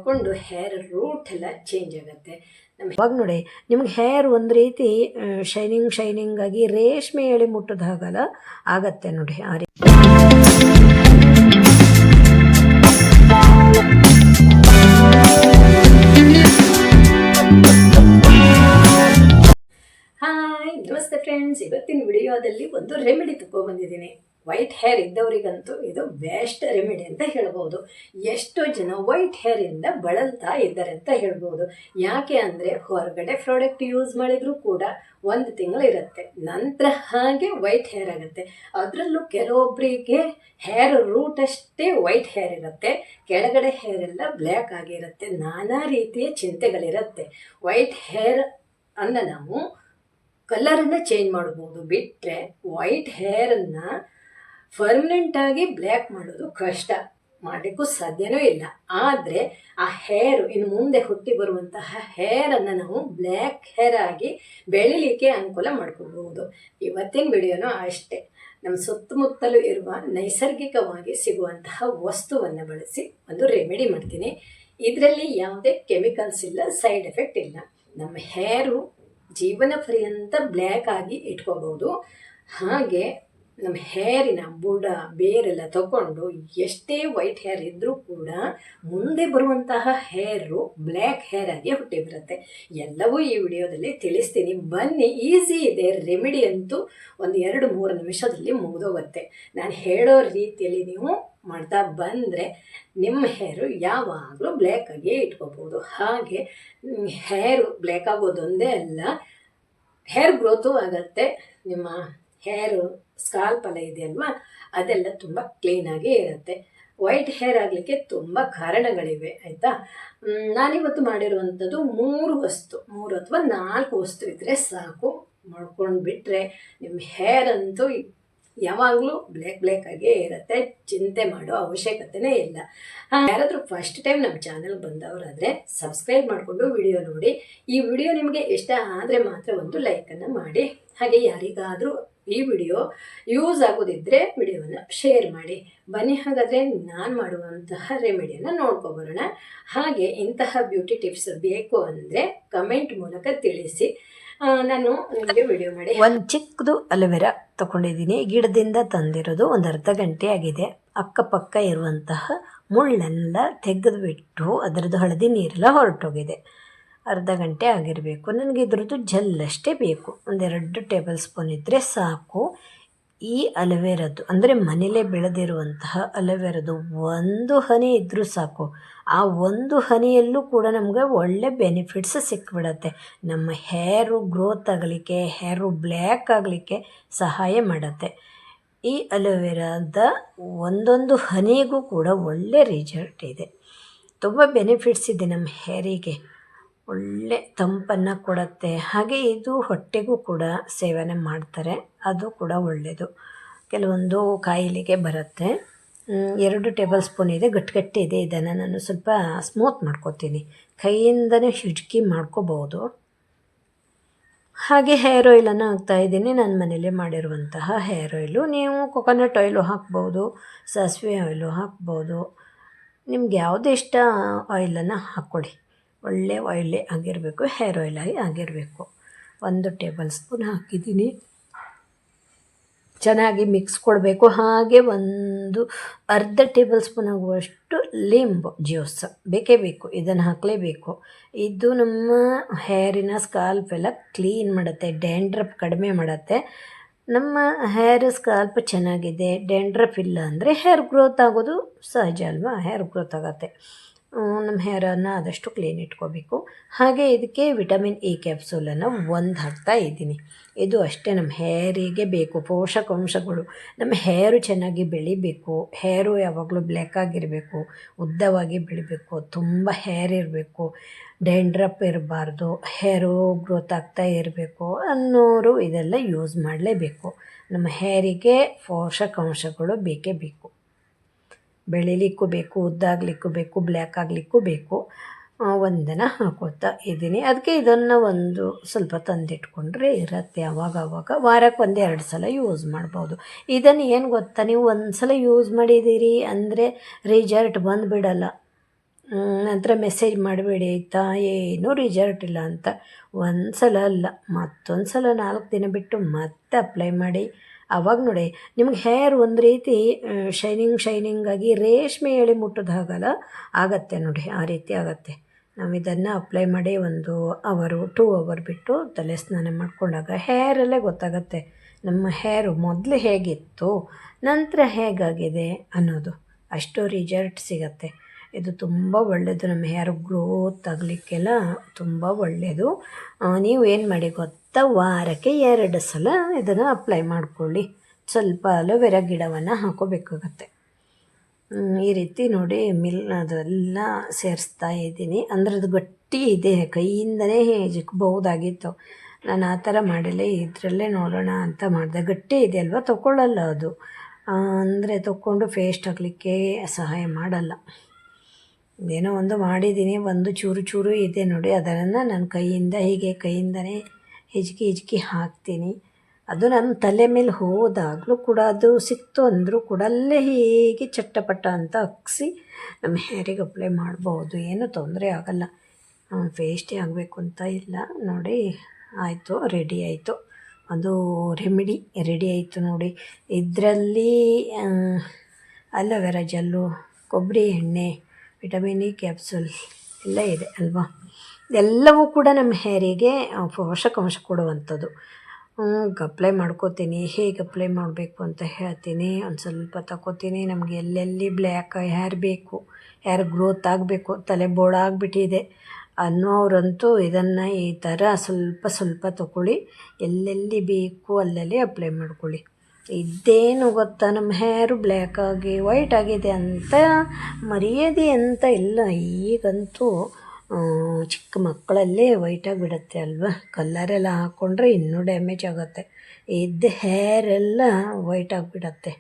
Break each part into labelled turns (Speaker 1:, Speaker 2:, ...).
Speaker 1: ಮಾಡಿಕೊಂಡು hair root ಎಲ್ಲ change ಆಗುತ್ತೆ. ಇವಾಗ ನೋಡಿ ನಿಮ್ಗೆ ಹೇರ್ ಒಂದು ರೀತಿ ಶೈನಿಂಗ್ ಆಗಿ ರೇಷ್ಮೆ ಎಳೆ ಮುಟ್ಟದ ಹಾಗಲ್ಲ ಆಗತ್ತೆ ನೋಡಿ ಆ ರೀತಿ. ಹಾಯ್, ನಮಸ್ತೆ ಫ್ರೆಂಡ್ಸ್. ಇವತ್ತಿನ ವಿಡಿಯೋದಲ್ಲಿ ಒಂದು ರೆಮಿಡಿ ತಗೊಬಂದಿದ್ದೀನಿ. ವೈಟ್ ಹೇರ್ ಇದ್ದವರಿಗಂತೂ ಇದು ಬೆಸ್ಟ್ ರೆಮಿಡಿ ಅಂತ ಹೇಳ್ಬೋದು. ಎಷ್ಟೋ ಜನ ವೈಟ್ ಹೇರಿಂದ ಬಳಲ್ತಾ ಇದ್ದಾರೆ ಅಂತ ಹೇಳ್ಬೋದು. ಯಾಕೆ ಅಂದರೆ ಹೊರಗಡೆ ಪ್ರಾಡಕ್ಟ್ ಯೂಸ್ ಮಾಡಿದರೂ ಕೂಡ 1 ತಿಂಗಳು ಇರುತ್ತೆ, ನಂತರ ಹಾಗೆ ವೈಟ್ ಹೇರ್ ಆಗುತ್ತೆ. ಅದರಲ್ಲೂ ಕೆಲವೊಬ್ಬರಿಗೆ ಹೇರ್ ರೂಟ್ ಅಷ್ಟೇ ವೈಟ್ ಹೇರ್ ಇರುತ್ತೆ, ಕೆಳಗಡೆ ಹೇರ್ ಎಲ್ಲ ಬ್ಲ್ಯಾಕ್ ಆಗಿರುತ್ತೆ. ನಾನಾ ರೀತಿಯ ಚಿಂತೆಗಳಿರುತ್ತೆ. ವೈಟ್ ಹೇರ್ ಅನ್ನು ನಾವು ಕಲರನ್ನು ಚೇಂಜ್ ಮಾಡ್ಬೋದು, ಬಿಟ್ಟರೆ ವೈಟ್ ಹೇರನ್ನು ಪರ್ಮನೆಂಟಾಗಿ ಬ್ಲ್ಯಾಕ್ ಮಾಡೋದು ಕಷ್ಟ, ಮಾಡಲಿಕ್ಕೂ ಸಾಧ್ಯವೂ ಇಲ್ಲ. ಆದರೆ ಆ ಹೇರು ಇನ್ನು ಮುಂದೆ ಹುಟ್ಟಿ ಬರುವಂತಹ ಹೇರನ್ನು ನಾವು ಬ್ಲ್ಯಾಕ್ ಹೇರ್ ಆಗಿ ಬೆಳಿಲಿಕ್ಕೆ ಅನುಕೂಲ ಮಾಡ್ಕೋಬಹುದು. ಇವತ್ತಿನ ವಿಡಿಯೋನೂ ಅಷ್ಟೇ. ನಮ್ಮ ಸುತ್ತಮುತ್ತಲೂ ಇರುವ ನೈಸರ್ಗಿಕವಾಗಿ ಸಿಗುವಂತಹ ವಸ್ತುವನ್ನು ಬಳಸಿ ಒಂದು ರೆಮಿಡಿ ಮಾಡ್ತೀನಿ. ಇದರಲ್ಲಿ ಯಾವುದೇ ಕೆಮಿಕಲ್ಸ್ ಇಲ್ಲ, ಸೈಡ್ ಎಫೆಕ್ಟ್ ಇಲ್ಲ. ನಮ್ಮ ಹೇರು ಜೀವನ ಪರ್ಯಂತ ಬ್ಲ್ಯಾಕ್ ಆಗಿ ಇಟ್ಕೋಬಹುದು. ಹಾಗೆ ನಮ್ಮ ಹೇರಿನ ಬುಡ ಬೇರೆಲ್ಲ ತಗೊಂಡು ಎಷ್ಟೇ ವೈಟ್ ಹೇರ್ ಇದ್ದರೂ ಕೂಡ ಮುಂದೆ ಬರುವಂತಹ ಹೇರು ಬ್ಲ್ಯಾಕ್ ಹೇರ್ ಆಗಿ ಹುಟ್ಟಿ ಬರುತ್ತೆ. ಎಲ್ಲವೂ ಈ ವಿಡಿಯೋದಲ್ಲಿ ತಿಳಿಸ್ತೀನಿ, ಬನ್ನಿ. ಈಸಿ ಇದೆ ರೆಮಿಡಿ ಅಂತೂ, ಒಂದು 2-3 ನಿಮಿಷದಲ್ಲಿ ಮುಗಿದೋಗುತ್ತೆ. ನಾನು ಹೇಳೋ ರೀತಿಯಲ್ಲಿ ನೀವು ಮಾಡ್ತಾ ಬಂದರೆ ನಿಮ್ಮ ಹೇರು ಯಾವಾಗಲೂ ಬ್ಲ್ಯಾಕ್ ಆಗಿ ಇಟ್ಕೋಬೋದು. ಹಾಗೆ ಹೇರು ಬ್ಲ್ಯಾಕ್ ಆಗೋದೊಂದೇ ಅಲ್ಲ, ಹೇರ್ ಗ್ರೋತು ಆಗುತ್ತೆ. ನಿಮ್ಮ ಹೇರು ಸ್ಕಾಲ್ಪ್ ಎಲ್ಲ ಇದೆಯಲ್ವಾ, ಅದೆಲ್ಲ ತುಂಬ ಕ್ಲೀನಾಗಿ ಇರುತ್ತೆ. ವೈಟ್ ಹೇರ್ ಆಗಲಿಕ್ಕೆ ತುಂಬ ಕಾರಣಗಳಿವೆ, ಆಯಿತಾ. ನಾನಿವತ್ತು ಮಾಡಿರುವಂಥದ್ದು 3 ಅಥವಾ 4 ವಸ್ತು ಇದ್ದರೆ ಸಾಕು. ಮಾಡ್ಕೊಂಡು ಬಿಟ್ಟರೆ ನಿಮ್ಮ ಹೇರ್ ಅಂತೂ ಯಾವಾಗಲೂ ಬ್ಲ್ಯಾಕ್ ಆಗೇ ಇರುತ್ತೆ, ಚಿಂತೆ ಮಾಡೋ ಅವಶ್ಯಕತೆನೇ ಇಲ್ಲ. ಯಾರಾದರೂ ಫಸ್ಟ್ ಟೈಮ್ ನಮ್ಮ ಚಾನಲ್ ಬಂದವರಾದರೆ ಸಬ್ಸ್ಕ್ರೈಬ್ ಮಾಡಿಕೊಂಡು ವಿಡಿಯೋ ನೋಡಿ. ಈ ವಿಡಿಯೋ ನಿಮಗೆ ಇಷ್ಟ ಆದರೆ ಮಾತ್ರ ಒಂದು ಲೈಕನ್ನು ಮಾಡಿ. ಹಾಗೆ ಯಾರಿಗಾದರೂ ಈ ವಿಡಿಯೋ ಯೂಸ್ ಆಗೋದಿದ್ದರೆ ವಿಡಿಯೋನ ಶೇರ್ ಮಾಡಿ. ಬನ್ನಿ, ಹಾಗಾದರೆ ನಾನು ಮಾಡುವಂತಹ ರೆಮಿಡಿಯನ್ನು ನೋಡ್ಕೊಬರೋಣ. ಹಾಗೆ ಇಂತಹ ಬ್ಯೂಟಿ ಟಿಪ್ಸ್ ಬೇಕು ಅಂದರೆ ಕಮೆಂಟ್ ಮೂಲಕ ತಿಳಿಸಿ, ನಾನು ನಿಮಗೆ ವಿಡಿಯೋ ಮಾಡಿ. ಒಂದು ಚಿಕ್ಕದು ಅಲೋವೆರಾ ತಗೊಂಡಿದ್ದೀನಿ, ಗಿಡದಿಂದ ತಂದಿರೋದು. ಒಂದು ಅರ್ಧ ಗಂಟೆ ಆಗಿದೆ. ಅಕ್ಕಪಕ್ಕ ಇರುವಂತಹ ಮುಳ್ಳೆಲ್ಲ ತೆಗೆದುಬಿಟ್ಟು ಅದರದ್ದು ಹಳದಿ ನೀರೆಲ್ಲ ಹೊರಟೋಗಿದೆ. ಅರ್ಧ ಗಂಟೆ ಆಗಿರಬೇಕು. ನನಗೆ ಇದ್ರದ್ದು ಜೆಲ್ಲಷ್ಟೇ ಬೇಕು. 1-2 ಟೇಬಲ್ ಸ್ಪೂನ್ ಇದ್ದರೆ ಸಾಕು. ಈ ಅಲೋವೆರಾದ್ದು ಅಂದರೆ ಮನೇಲೇ ಬೆಳೆದಿರುವಂತಹ ಅಲೋವೆರಾದ್ದು 1 ಹನಿ ಇದ್ದರೂ ಸಾಕು. ಆ 1 ಹನಿಯಲ್ಲೂ ಕೂಡ ನಮಗೆ ಒಳ್ಳೆ ಬೆನಿಫಿಟ್ಸ್ ಸಿಕ್ಬಿಡತ್ತೆ. ನಮ್ಮ ಹೇರು ಗ್ರೋತ್ ಆಗಲಿಕ್ಕೆ, ಹೇರು ಬ್ಲ್ಯಾಕ್ ಆಗಲಿಕ್ಕೆ ಸಹಾಯ ಮಾಡುತ್ತೆ. ಈ ಅಲೋವೆರಾದ ಒಂದೊಂದು ಹನಿಗೂ ಕೂಡ ಒಳ್ಳೆ ರಿಸಲ್ಟ್ ಇದೆ. ತುಂಬ ಬೆನಿಫಿಟ್ಸ್ ಇದೆ ನಮ್ಮ ಹೇರಿಗೆ. ಒಳ್ಳೆ ತಂಪನ್ನು ಕೊಡುತ್ತೆ. ಹಾಗೆ ಇದು ಹೊಟ್ಟೆಗೂ ಕೂಡ ಸೇವನೆ ಮಾಡ್ತಾರೆ, ಅದು ಕೂಡ ಒಳ್ಳೆಯದು. ಕೆಲವೊಂದು ಕಾಯಿಲೆಗೆ ಬರುತ್ತೆ. 2 ಟೇಬಲ್ ಸ್ಪೂನ್ ಇದೆ, ಗಟ್ಟಿ ಇದೆ. ಇದನ್ನು ನಾನು ಸ್ವಲ್ಪ ಸ್ಮೂತ್ ಮಾಡ್ಕೊತೀನಿ, ಕೈಯಿಂದನೇ ಹಿಡ್ಕಿ ಮಾಡ್ಕೋಬೋದು. ಹಾಗೆ ಹೇರ್ ಆಯಿಲನ್ನು ಹಾಕ್ತಾಯಿದ್ದೀನಿ. ನಾನು ಮನೇಲಿ ಮಾಡಿರುವಂತಹ ಹೇರ್ ಆಯಿಲು. ನೀವು ಕೊಕೊನಟ್ ಆಯಿಲು ಹಾಕ್ಬೋದು, ಸಾಸಿವೆ ಆಯಿಲು ಹಾಕ್ಬೋದು. ನಿಮ್ಗೆ ಯಾವುದು ಇಷ್ಟ ಆಯಿಲನ್ನು ಹಾಕ್ಕೊಳ್ಳಿ. ಒಳ್ಳೆ ಆಯಿಲೇ ಆಗಿರಬೇಕು, ಹೇರ್ ಆಯಿಲಾಗಿ ಆಗಿರಬೇಕು. 1 ಟೇಬಲ್ ಸ್ಪೂನ್ ಹಾಕಿದ್ದೀನಿ. ಚೆನ್ನಾಗಿ ಮಿಕ್ಸ್ ಕೊಡಬೇಕು. ಹಾಗೆ ಒಂದು ಅರ್ಧ ಟೇಬಲ್ ಸ್ಪೂನ್ ಆಗುವಷ್ಟು ಲಿಂಬು ಜ್ಯೂಸ್ ಬೇಕೇ ಬೇಕು, ಇದನ್ನು ಹಾಕಲೇಬೇಕು. ಇದು ನಮ್ಮ ಹೇರಿನ ಸ್ಕಾಲ್ಪ್ ಎಲ್ಲ ಕ್ಲೀನ್ ಮಾಡುತ್ತೆ, ಡ್ಯಾಂಡ್ರಫ್ ಕಡಿಮೆ ಮಾಡುತ್ತೆ. ನಮ್ಮ ಹೇರ್ ಸ್ಕಾಲ್ಪ್ ಚೆನ್ನಾಗಿದೆ, ಡ್ಯಾಂಡ್ರಫ್ ಇಲ್ಲ ಅಂದರೆ ಹೇರ್ ಗ್ರೋತ್ ಆಗೋದು ಸಹಜ ಅಲ್ವಾ, ಹೇರ್ ಗ್ರೋತ್ ಆಗುತ್ತೆ. ನಮ್ಮ ಹೇರನ್ನು ಆದಷ್ಟು ಕ್ಲೀನ್ ಇಟ್ಕೋಬೇಕು. ಹಾಗೆ ಇದಕ್ಕೆ ವಿಟಮಿನ್ ಇ ಕ್ಯಾಪ್ಸೂಲನ್ನು 1 ಹಾಕ್ತಾ ಇದ್ದೀನಿ. ಇದು ಅಷ್ಟೇ ನಮ್ಮ ಹೇರಿಗೆ ಬೇಕು, ಪೋಷಕಾಂಶಗಳು. ನಮ್ಮ ಹೇರು ಚೆನ್ನಾಗಿ ಬೆಳಿಬೇಕು, ಹೇರು ಯಾವಾಗಲೂ ಬ್ಲ್ಯಾಕ್ ಆಗಿರಬೇಕು, ಉದ್ದವಾಗಿ ಬೆಳಿಬೇಕು, ತುಂಬ ಹೇರ್ ಇರಬೇಕು, ಡ್ಯಾಂಡ್ರಫ್ ಇರಬಾರ್ದು, ಹೇರು ಗ್ರೋತ್ ಆಗ್ತಾ ಇರಬೇಕು ಅನ್ನೋರು ಇದೆಲ್ಲ ಯೂಸ್ ಮಾಡಲೇಬೇಕು. ನಮ್ಮ ಹೇರಿಗೆ ಪೋಷಕಾಂಶಗಳು ಬೇಕೇ ಬೇಕು. ಬೆಳಿಲಿಕ್ಕೂ ಬೇಕು, ಉದ್ದಾಗಲಿಕ್ಕೂ ಬೇಕು, ಬ್ಲ್ಯಾಕ್ ಆಗಲಿಕ್ಕೂ ಬೇಕು. ಒಂದನ್ನು ಹಾಕೋತಾ ಇದ್ದೀನಿ. ಅದಕ್ಕೆ ಇದನ್ನು ಒಂದು ಸ್ವಲ್ಪ ತಂದಿಟ್ಕೊಂಡ್ರೆ ಇರುತ್ತೆ. ಆವಾಗ ವಾರಕ್ಕೆ 1-2 ಸಲ ಯೂಸ್ ಮಾಡ್ಬೋದು. ಇದನ್ನು ಏನು ಗೊತ್ತಾ, ನೀವು 1 ಸಲ ಯೂಸ್ ಮಾಡಿದ್ದೀರಿ ಅಂದರೆ ರಿಸಲ್ಟ್ ಬಂದುಬಿಡಲ್ಲ. ನಂತರ ಮೆಸೇಜ್ ಮಾಡಬೇಡಿ ಆಯಿತಾ, ಏನೂ ರಿಸಲ್ಟ್ ಇಲ್ಲ ಅಂತ. ಒಂದು ಸಲ ಅಲ್ಲ, ಮತ್ತೊಂದು ಸಲ 4 ದಿನ ಬಿಟ್ಟು ಮತ್ತೆ ಅಪ್ಲೈ ಮಾಡಿ. ಆವಾಗ ನೋಡಿ ನಿಮ್ಗೆ ಹೇರ್ ಒಂದು ರೀತಿ ಶೈನಿಂಗ್ ಆಗಿ ರೇಷ್ಮೆ ಎಳೆ ಮುಟ್ಟೋದು ಹಾಗಲ್ಲ ಆಗತ್ತೆ ನೋಡಿ, ಆ ರೀತಿ ಆಗತ್ತೆ. ನಾವು ಇದನ್ನು ಅಪ್ಲೈ ಮಾಡಿ 1 ಅವರು 2 ಅವರ್ ಬಿಟ್ಟು ತಲೆ ಸ್ನಾನ ಮಾಡಿಕೊಂಡಾಗ ಹೇರಲ್ಲೇ ಗೊತ್ತಾಗತ್ತೆ ನಮ್ಮ ಹೇರು ಮೊದಲು ಹೇಗಿತ್ತು ನಂತರ ಹೇಗಾಗಿದೆ ಅನ್ನೋದು. ಅಷ್ಟು ರಿಸಲ್ಟ್ ಸಿಗತ್ತೆ. ಇದು ತುಂಬ ಒಳ್ಳೆಯದು, ನಮ್ಮ ಹೇರ್ ಗ್ರೋತ್ ಆಗಲಿಕ್ಕೆಲ್ಲ ತುಂಬ ಒಳ್ಳೆಯದು. ನೀವು ಏನು ಮಾಡಿ ಗೊತ್ತಾ, ವಾರಕ್ಕೆ 2 ಸಲ ಇದನ್ನು ಅಪ್ಲೈ ಮಾಡಿಕೊಳ್ಳಿ. ಸ್ವಲ್ಪ ಅಲೋವೆರಾ ಗಿಡವನ್ನು ಹಾಕೋಬೇಕಾಗತ್ತೆ. ಈ ರೀತಿ ನೋಡಿ ಅದೆಲ್ಲ ಸೇರಿಸ್ತಾ ಇದ್ದೀನಿ. ಅಂದರೆ ಅದು ಗಟ್ಟಿ ಇದೆ, ಕೈಯಿಂದನೇ ಜಿಕ್ಕಬಹುದಾಗಿತ್ತು. ನಾನು ಆ ಥರ ಮಾಡಿಲ್ಲ, ಇದರಲ್ಲೇ ನೋಡೋಣ ಅಂತ ಮಾಡಿದೆ. ಗಟ್ಟಿ ಇದೆ ಅಲ್ವಾ, ತೊಗೊಳ್ಳಲ್ಲ ಅದು. ಅಂದರೆ ತೊಗೊಂಡು ಪೇಸ್ಟ್ ಹಾಕಲಿಕ್ಕೆ ಸಹಾಯ ಮಾಡಲ್ಲ. ಏನೋ ಒಂದು ಮಾಡಿದ್ದೀನಿ, ಒಂದು ಚೂರು ಇದೆ ನೋಡಿ, ಅದನ್ನು ನಾನು ಕೈಯಿಂದನೇ ಹಿಜ್ಕಿ ಹಾಕ್ತೀನಿ. ಅದು ನಮ್ಮ ತಲೆ ಮೇಲೆ ಹೋದಾಗಲೂ ಕೂಡ ಅದು ಸಿಕ್ತು ಅಂದರೂ ಕೂಡ ಅಲ್ಲೇ ಹೀಗೆ ಚಟ್ಟಪಟ್ಟ ಅಂತ ಹಕ್ಸಿ ನಮ್ಮ ಹೇರಿಗೆ ಅಪ್ಲೈ ಮಾಡ್ಬೋದು, ಏನೂ ತೊಂದರೆ ಆಗಲ್ಲ. ಪೇಸ್ಟೇ ಆಗಬೇಕು ಅಂತ ಇಲ್ಲ ನೋಡಿ. ಆಯಿತು, ರೆಡಿ ಆಯಿತು, ಅದು ರೆಮಿಡಿ ರೆಡಿ ಆಯಿತು ನೋಡಿ. ಇದರಲ್ಲಿ ಅಲೋವೆರಾ ಜೆಲ್ಲು, ಕೊಬ್ಬರಿ ಎಣ್ಣೆ, ವಿಟಮಿನ್ ಇ ಕ್ಯಾಪ್ಸೂಲ್ ಎಲ್ಲ ಇದೆ ಅಲ್ವಾ. ಎಲ್ಲವೂ ಕೂಡ ನಮ್ಮ ಹೇರಿಗೆ ಪೋಷಕಾಂಶ ಕೊಡುವಂಥದ್ದು. ಅಪ್ಲೈ ಮಾಡ್ಕೋತೀನಿ, ಹೇಗೆ ಅಪ್ಲೈ ಮಾಡಬೇಕು ಅಂತ ಹೇಳ್ತೀನಿ. ಒಂದು ಸ್ವಲ್ಪ ತಗೋತೀನಿ. ನಮಗೆ ಎಲ್ಲೆಲ್ಲಿ ಬ್ಲ್ಯಾಕ್ ಹೇರ್ ಬೇಕು, ಹೇರ್ ಗ್ರೋತ್ ಆಗಬೇಕು, ತಲೆ ಬೋಳಾಗಿಬಿಟ್ಟಿದೆ ಅನ್ನೋರಂತೂ ಇದನ್ನು ಈ ಥರ ಸ್ವಲ್ಪ ತೊಗೊಳ್ಳಿ. ಎಲ್ಲೆಲ್ಲಿ ಬೇಕು ಅಲ್ಲಲ್ಲಿ ಅಪ್ಲೈ ಮಾಡ್ಕೊಳ್ಳಿ. ಇದೇನು ಗೊತ್ತಾ, ನಮ್ಮ ಹೇರು ಬ್ಲ್ಯಾಕ್ ಆಗಿ ವೈಟ್ ಆಗಿದೆ ಅಂತ ಮರ್ಯಾದೆ ಅಂತ ಇಲ್ಲ. ಈಗಂತೂ ಚಿಕ್ಕ ಮಕ್ಕಳಲ್ಲೇ ವೈಟಾಗಿ ಬಿಡುತ್ತೆ ಅಲ್ವಾ. ಕಲ್ಲರೆಲ್ಲ ಹಾಕ್ಕೊಂಡ್ರೆ ಇನ್ನೂ ಡ್ಯಾಮೇಜ್ ಆಗುತ್ತೆ. ಇದ್ದ ಹೇರೆಲ್ಲ ವೈಟ್ ಆಗಿಬಿಡತ್ತೆ.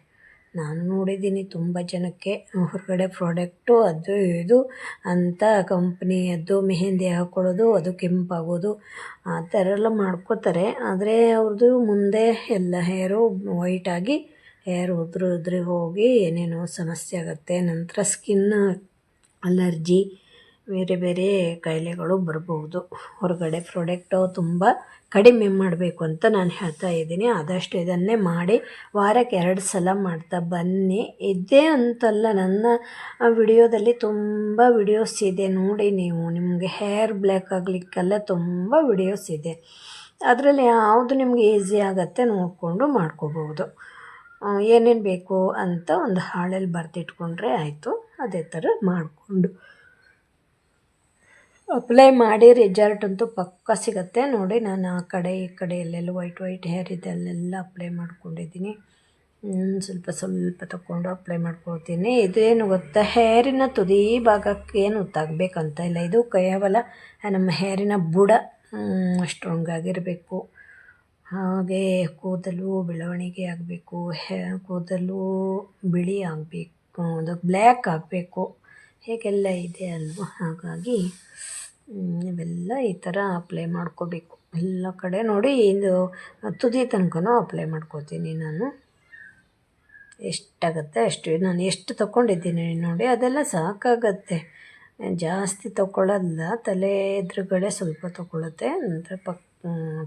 Speaker 1: ನಾನು ನೋಡಿದ್ದೀನಿ ತುಂಬ ಜನಕ್ಕೆ. ಹೊರಗಡೆ ಪ್ರಾಡಕ್ಟು ಅದು ಇದು ಅಂತ ಕಂಪ್ನಿಯದ್ದು ಮೆಹಂದಿ ಹಾಕ್ಕೊಳ್ಳೋದು, ಅದು ಕೆಂಪಾಗೋದು, ಆ ಥರ ಎಲ್ಲ ಮಾಡ್ಕೋತಾರೆ. ಆದರೆ ಅವ್ರದ್ದು ಮುಂದೆ ಎಲ್ಲ ಹೇರು ವೈಟಾಗಿ ಹೇರ್ ಉದುರಿ ಹೋಗಿ ಏನೇನೋ ಸಮಸ್ಯೆ ಆಗುತ್ತೆ. ನಂತರ ಸ್ಕಿನ್ ಅಲರ್ಜಿ, ಬೇರೆ ಕಾಯಿಲೆಗಳು ಬರ್ಬೋದು. ಹೊರಗಡೆ ಪ್ರಾಡಕ್ಟು ತುಂಬ ಕಡಿಮೆ ಮಾಡಬೇಕು ಅಂತ ನಾನು ಹೇಳ್ತಾ ಇದ್ದೀನಿ. ಆದಷ್ಟು ಇದನ್ನೇ ಮಾಡಿ ವಾರಕ್ಕೆ 2 ಸಲ ಮಾಡ್ತಾ ಬನ್ನಿ. ಇದೇ ಅಂತಲ್ಲ, ನನ್ನ ವಿಡಿಯೋದಲ್ಲಿ ತುಂಬ ವಿಡಿಯೋಸ್ ಇದೆ ನೋಡಿ. ನೀವು ನಿಮಗೆ ಹೇರ್ ಬ್ಲ್ಯಾಕ್ ಆಗಲಿಕ್ಕೆಲ್ಲ ತುಂಬ ವಿಡಿಯೋಸ್ ಇದೆ. ಅದರಲ್ಲಿ ಯಾವುದು ನಿಮಗೆ ಈಸಿ ಆಗುತ್ತೆ ನೋಡಿಕೊಂಡು ಮಾಡ್ಕೋಬೋದು. ಏನೇನು ಬೇಕು ಅಂತ ಒಂದು ಹಾಳೆಲ್ಲಿ ಬರೆದಿಟ್ಕೊಂಡ್ರೆ ಆಯಿತು. ಅದೇ ಥರ ಮಾಡಿಕೊಂಡು ಅಪ್ಲೈ ಮಾಡಿ ರಿಸಲ್ಟ್ ಅಂತೂ ಪಕ್ಕ ಸಿಗುತ್ತೆ ನೋಡಿ. ನಾನು ಆ ಕಡೆ ಈ ಕಡೆ ಎಲ್ಲೆಲ್ಲ ವೈಟ್ ಹೇರ್ ಇದೆ ಅಲ್ಲೆಲ್ಲ ಅಪ್ಲೈ ಮಾಡ್ಕೊಂಡಿದ್ದೀನಿ. ಸ್ವಲ್ಪ ತಗೊಂಡು ಅಪ್ಲೈ ಮಾಡ್ಕೊಳ್ತೀನಿ. ಇದೇನು ಗೊತ್ತಾ, ಹೇರಿನ ತುದಿ ಭಾಗಕ್ಕೆ ಏನು ತಗಬೇಕಂತ ಇಲ್ಲ. ಇದು ಕೇವಲ ನಮ್ಮ ಹೇರಿನ ಬುಡ ಸ್ಟ್ರಾಂಗ್ ಆಗಿರಬೇಕು. ಹಾಗೆ ಕೂದಲು ಬೆಳವಣಿಗೆ ಆಗಬೇಕು, ಕೂದಲು ಬಿಳಿ ಆಗಬೇಕು, ಅದು ಬ್ಲ್ಯಾಕ್ ಆಗಬೇಕು, ಹೇಗೆಲ್ಲ ಇದೆ ಅಲ್ವ. ಹಾಗಾಗಿ ಇವೆಲ್ಲ ಈ ಥರ ಅಪ್ಲೈ ಮಾಡ್ಕೋಬೇಕು ಎಲ್ಲ ಕಡೆ ನೋಡಿ. ಇದು ತುದಿ ತನಕನೂ ಅಪ್ಲೈ ಮಾಡ್ಕೋತೀನಿ ನಾನು. ಎಷ್ಟಾಗುತ್ತೆ ಅಷ್ಟು, ನಾನು ಎಷ್ಟು ತೊಗೊಂಡಿದ್ದೀನಿ ನೋಡಿ, ಅದೆಲ್ಲ ಸಾಕಾಗತ್ತೆ. ಜಾಸ್ತಿ ತೊಗೊಳ್ಳಲ್ಲ, ತಲೆ ಎದುರುಗಡೆ ಸ್ವಲ್ಪ ತೊಗೊಳುತ್ತೆ. ನಂತರ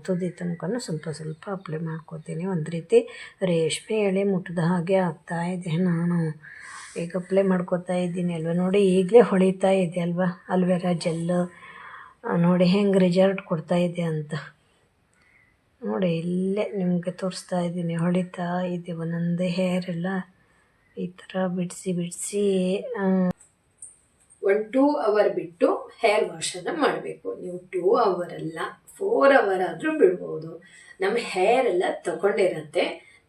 Speaker 1: ತುದಿ ತನಕನೂ ಸ್ವಲ್ಪ ಅಪ್ಲೈ ಮಾಡ್ಕೋತೀನಿ. ಒಂದು ರೀತಿ ರೇಷ್ಮೆ ಎಳೆ ಮುಟ್ಟಿದ ಹಾಗೆ ಆಗ್ತಾಯಿದೆ. ನಾನು ಈಗ ಅಪ್ಲೈ ಮಾಡ್ಕೋತಾ ಇದ್ದೀನಿ ಅಲ್ವ ನೋಡಿ. ಈಗಲೇ ಹೊಳಿತಾ ಇದೆ ಅಲ್ವಾ ಅಲೋವೆರಾ ಜೆಲ್ಲು. ನೋಡಿ ಹೆಂಗೆ ರಿಸಲ್ಟ್ ಕೊಡ್ತಾ ಇದೆ ಅಂತ ನೋಡಿ. ಇಲ್ಲೇ ನಿಮಗೆ ತೋರಿಸ್ತಾ ಇದ್ದೀನಿ, ಹೊಳಿತಾ ಇದೆ. ಒಂದೊಂದೇ ಹೇರೆಲ್ಲ ಈ ಥರ ಬಿಡಿಸಿ 1-2 ಅವರ್ ಬಿಟ್ಟು ಹೇರ್ ವಾಶನ್ನು ಮಾಡಬೇಕು. ನೀವು 2 ಅವರ್ ಅಲ್ಲ 4 ಅವರ್ ಆದರೂ ಬಿಡ್ಬೋದು. ನಮ್ಮ ಹೇರೆಲ್ಲ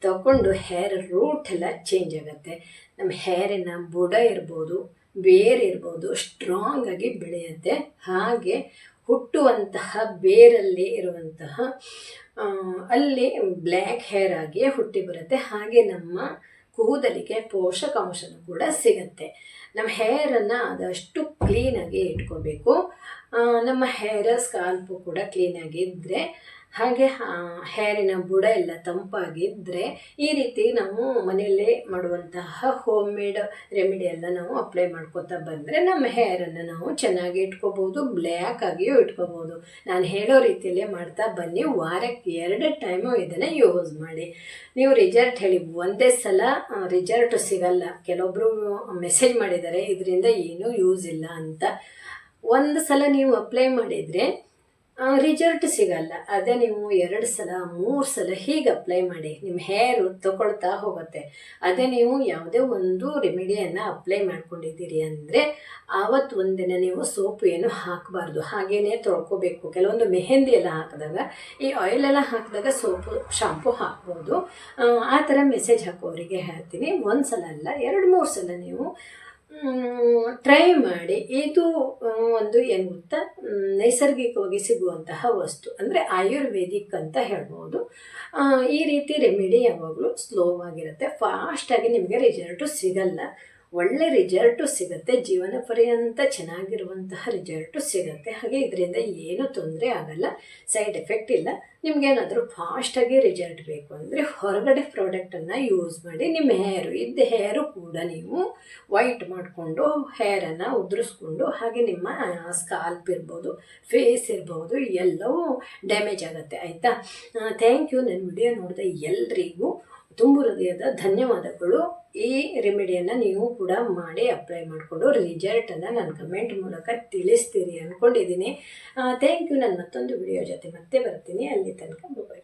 Speaker 1: ತಗೊಂಡು ಹೇರ್ ರೂಟ್ ಎಲ್ಲ ಚೇಂಜ್ ಆಗುತ್ತೆ. ನಮ್ಮ ಹೇರಿನ ಬುಡ ಇರ್ಬೋದು, ಬೇರ್ ಇರ್ಬೋದು, ಸ್ಟ್ರಾಂಗ್ ಆಗಿ ಬೆಳೆಯುತ್ತೆ. ಹಾಗೆ ಹುಟ್ಟುವಂತಹ ಬೇರಲ್ಲಿ ಇರುವಂತಹ ಅಲ್ಲಿ ಬ್ಲ್ಯಾಕ್ ಹೇರ್ ಆಗಿ ಹುಟ್ಟಿ ಬರುತ್ತೆ. ಹಾಗೆ ನಮ್ಮ ಕೂದಲಿಗೆ ಪೋಷಕಾಂಶನೂ ಕೂಡ ಸಿಗುತ್ತೆ. ನಮ್ಮ ಹೇರನ್ನು ಆದಷ್ಟು ಕ್ಲೀನಾಗಿ ಇಟ್ಕೋಬೇಕು. ನಮ್ಮ ಹೇರ್ ಸ್ಕಾಲ್ಪು ಕೂಡ ಕ್ಲೀನಾಗಿದ್ದರೆ ಹಾಗೆ ಹೇರಿನ ಬುಡ ಎಲ್ಲ ತಂಪಾಗಿದ್ದರೆ ಈ ರೀತಿ ನಾವು ಮನೆಯಲ್ಲೇ ಮಾಡುವಂತಹ ಹೋಮ್ ಮೇಡ್ ರೆಮಿಡಿ ಎಲ್ಲ ನಾವು ಅಪ್ಲೈ ಮಾಡ್ಕೊತಾ ಬಂದರೆ ನಮ್ಮ ಹೇರನ್ನು ನಾವು ಚೆನ್ನಾಗಿ ಇಟ್ಕೋಬೋದು, ಬ್ಲ್ಯಾಕ್ ಆಗಿಯೂ ಇಟ್ಕೋಬೋದು. ನಾನು ಹೇಳೋ ರೀತಿಯಲ್ಲೇ ಮಾಡ್ತಾ ಬನ್ನಿ. ವಾರಕ್ಕೆ 2 ಟೈಮು ಇದನ್ನು ಯೂಸ್ ಮಾಡಿ. ನೀವು ರಿಸಲ್ಟ್ ಹೇಳಿ, ಒಂದೇ ಸಲ ರಿಸಲ್ಟ್ ಸಿಗಲ್ಲ. ಕೆಲವೊಬ್ಬರು ಮೆಸೇಜ್ ಮಾಡಿದ್ದಾರೆ ಇದರಿಂದ ಏನೂ ಯೂಸ್ ಇಲ್ಲ ಅಂತ. ಒಂದು ಸಲ ನೀವು ಅಪ್ಲೈ ಮಾಡಿದರೆ ರಿಸಲ್ಟ್ ಸಿಗಲ್ಲ. ಅದೇ ನೀವು 2 ಸಲ 3 ಸಲ ಹೀಗೆ ಅಪ್ಲೈ ಮಾಡಿ, ನಿಮ್ಮ ಹೇರು ತಗೊಳ್ತಾ ಹೋಗುತ್ತೆ. ಅದೇ ನೀವು ಯಾವುದೇ ಒಂದು ರೆಮಿಡಿಯನ್ನು ಅಪ್ಲೈ ಮಾಡ್ಕೊಂಡಿದ್ದೀರಿ ಅಂದರೆ ಆವತ್ತು ಒಂದಿನ ನೀವು ಸೋಪು ಏನು ಹಾಕಬಾರ್ದು, ಹಾಗೇ ತೊಳ್ಕೊಬೇಕು. ಕೆಲವೊಂದು ಮೆಹಂದಿ ಎಲ್ಲ ಹಾಕಿದಾಗ, ಈ ಆಯಿಲೆಲ್ಲ ಹಾಕಿದಾಗ ಸೋಪು ಶಾಂಪು ಹಾಕ್ಬೋದು. ಆ ಥರ ಮೆಸೇಜ್ ಹಾಕೋರಿಗೆ ಹೇಳ್ತೀನಿ, 1 ಸಲ ಅಲ್ಲ 2-3 ಸಲ ನೀವು ಟ್ರೈ ಮಾಡಿ. ಇದು ಒಂದು ಏನು ಗೊತ್ತಾ, ನೈಸರ್ಗಿಕವಾಗಿ ಸಿಗುವಂತಹ ವಸ್ತು, ಅಂದರೆ ಆಯುರ್ವೇದಿಕ್ ಅಂತ ಹೇಳ್ಬೋದು. ಈ ರೀತಿ ರೆಮಿಡಿ ಯಾವಾಗಲೂ ಸ್ಲೋ ಆಗಿರುತ್ತೆ, ಫಾಸ್ಟಾಗಿ ನಿಮಗೆ ರಿಸಲ್ಟು ಸಿಗಲ್ಲ. ಒಳ್ಳೆ ರಿಸಲ್ಟು ಸಿಗುತ್ತೆ, ಜೀವನ ಪರ್ಯಂತ ಚೆನ್ನಾಗಿರುವಂತಹ ರಿಸಲ್ಟು ಸಿಗುತ್ತೆ. ಹಾಗೆ ಇದರಿಂದ ಏನೂ ತೊಂದರೆ ಆಗಲ್ಲ, ಸೈಡ್ ಎಫೆಕ್ಟ್ ಇಲ್ಲ. ನಿಮಗೇನಾದರೂ ಫಾಸ್ಟಾಗಿ ರಿಸಲ್ಟ್ ಬೇಕು ಅಂದರೆ ಹೊರಗಡೆ ಪ್ರಾಡಕ್ಟನ್ನು ಯೂಸ್ ಮಾಡಿ. ನಿಮ್ಮ ಹೇರು ಕೂಡ ನೀವು ವೈಟ್ ಮಾಡಿಕೊಂಡು ಹೇರನ್ನು ಉದುರಿಸ್ಕೊಂಡು, ಹಾಗೆ ನಿಮ್ಮ ಸ್ಕಾಲ್ಪ್ ಇರ್ಬೋದು, ಫೇಸ್ ಇರ್ಬೋದು, ಎಲ್ಲವೂ ಡ್ಯಾಮೇಜ್ ಆಗುತ್ತೆ. ಆಯಿತಾ? Thank you. ನನ್ನ ವಿಡಿಯೋ ನೋಡಿದ ಎಲ್ರಿಗೂ ತುಂಬ ಹೃದಯದ ಧನ್ಯವಾದಗಳು. ಈ ರೆಮಿಡಿಯನ್ನು ನೀವು ಕೂಡ ಮಾಡಿ ಅಪ್ಲೈ ಮಾಡಿಕೊಂಡು ರಿಸಲ್ಟನ್ನು ನನ್ನ ಕಮೆಂಟ್ ಮೂಲಕ ತಿಳಿಸ್ತೀರಿ ಅಂದ್ಕೊಂಡಿದ್ದೀನಿ. Thank you. ನಾನು ಮತ್ತೊಂದು ವಿಡಿಯೋ ಜೊತೆ ಮತ್ತೆ ಬರ್ತೀನಿ. ಅಲ್ಲಿ ತನಕ ಬಾಯ್.